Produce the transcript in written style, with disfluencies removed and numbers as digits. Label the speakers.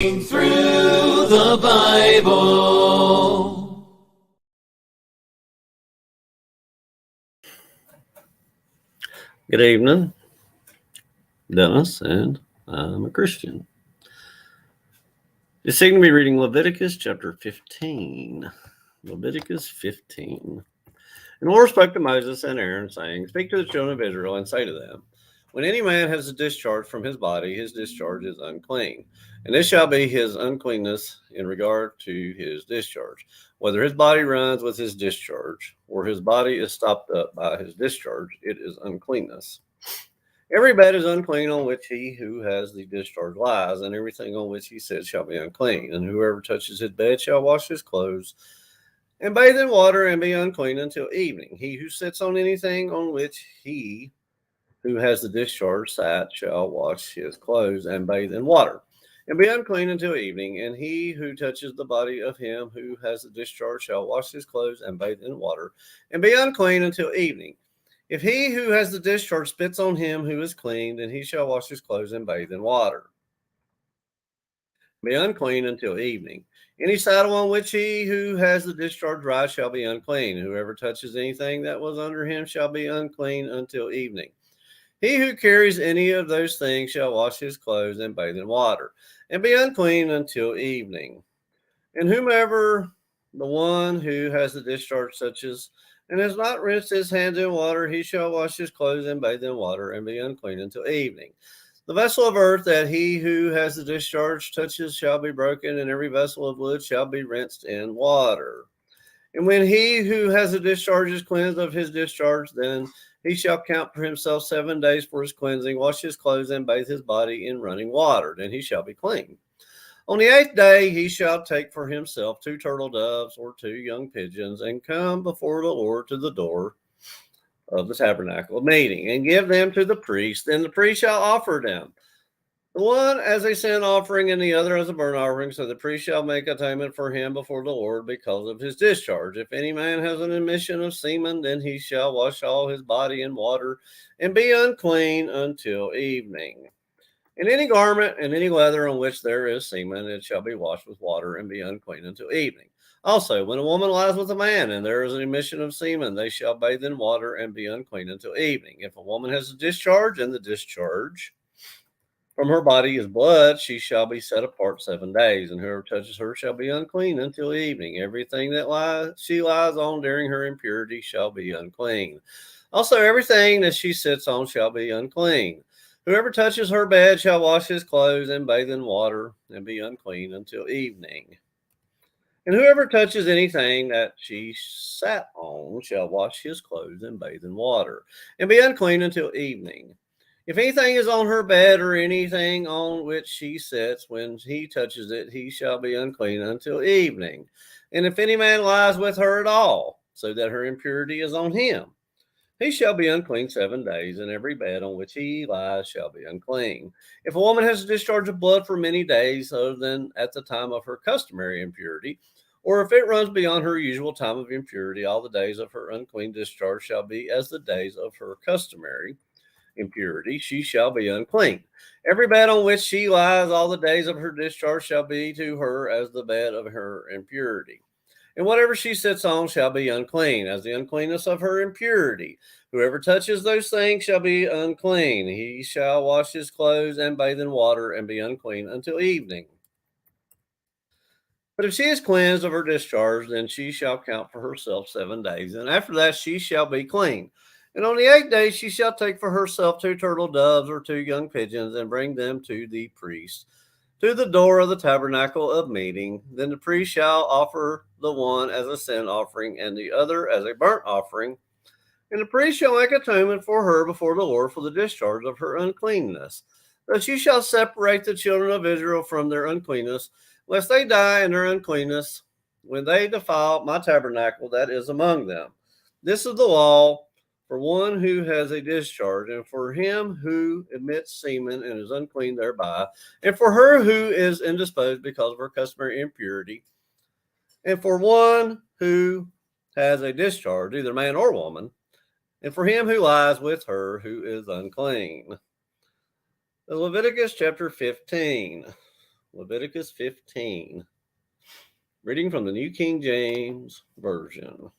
Speaker 1: Through the Bible.
Speaker 2: Good evening, Dennis, and I'm a Christian. This evening we'll be reading Leviticus chapter 15. Leviticus 15. And the Lord spoke to Moses and Aaron, saying, Speak to the children of Israel and say to them, When any man has a discharge from his body, his discharge is unclean. And this shall be his uncleanness in regard to his discharge. Whether his body runs with his discharge, or his body is stopped up by his discharge, it is uncleanness. Every bed is unclean on which he who has the discharge lies, and everything on which he sits shall be unclean. And whoever touches his bed shall wash his clothes and bathe in water and be unclean until evening. He who sits on anything on which he who has the discharge sat shall wash his clothes and bathe in water and be unclean until evening. And he who touches the body of him who has the discharge shall wash his clothes and bathe in water and be unclean until evening. If he who has the discharge spits on him who is clean, then he shall wash his clothes and bathe in water. Be unclean until evening. Any saddle on which he who has the discharge rides shall be unclean. Whoever touches anything that was under him shall be unclean until evening. He who carries any of those things shall wash his clothes and bathe in water, and be unclean until evening. And whomever the one who has the discharge touches, and has not rinsed his hands in water, he shall wash his clothes and bathe in water, and be unclean until evening. The vessel of earth that he who has the discharge touches shall be broken, and every vessel of wood shall be rinsed in water. And when he who has a discharge is cleansed of his discharge, then he shall count for himself 7 days for his cleansing, wash his clothes, and bathe his body in running water. Then he shall be clean. On the 8th day he shall take for himself 2 turtle doves or 2 young pigeons, and come before the Lord to the door of the tabernacle of meeting, and give them to the priest. Then the priest shall offer them, the one as a sin offering and the other as a burnt offering. So the priest shall make atonement for him before the Lord because of his discharge. If any man has an emission of semen, then he shall wash all his body in water and be unclean until evening. And any garment and any leather on which there is semen, it shall be washed with water and be unclean until evening. Also, when a woman lies with a man and there is an emission of semen, they shall bathe in water and be unclean until evening. If a woman has a discharge and the discharge from her body is blood, she shall be set apart 7 days, and whoever touches her shall be unclean until evening. Everything that she lies on during her impurity shall be unclean. Also, everything that she sits on shall be unclean. Whoever touches her bed shall wash his clothes and bathe in water and be unclean until evening. And whoever touches anything that she sat on shall wash his clothes and bathe in water and be unclean until evening. If anything is on her bed or anything on which she sits, when he touches it, he shall be unclean until evening. And if any man lies with her at all, so that her impurity is on him, he shall be unclean 7 days, and every bed on which he lies shall be unclean. If a woman has a discharge of blood for many days, other than at the time of her customary impurity, or if it runs beyond her usual time of impurity, all the days of her unclean discharge shall be as the days of her customary impurity. She shall be unclean. Every bed on which she lies all the days of her discharge shall be to her as the bed of her impurity. And whatever she sits on shall be unclean, as the uncleanness of her impurity. Whoever touches those things shall be unclean. He shall wash his clothes and bathe in water and be unclean until evening. But if she is cleansed of her discharge, then she shall count for herself 7 days, and after that she shall be clean. And on the 8th day she shall take for herself 2 turtle doves or 2 young pigeons, and bring them to the priest to the door of the tabernacle of meeting. Then the priest shall offer the one as a sin offering and the other as a burnt offering. And the priest shall make atonement for her before the Lord for the discharge of her uncleanness. Thus you shall separate the children of Israel from their uncleanness, lest they die in their uncleanness when they defile my tabernacle that is among them. This is the law for one who has a discharge, and for him who emits semen and is unclean thereby, and for her who is indisposed because of her customary impurity, and for one who has a discharge, either man or woman, and for him who lies with her who is unclean. Leviticus chapter 15. Leviticus 15. Reading from the New King James Version.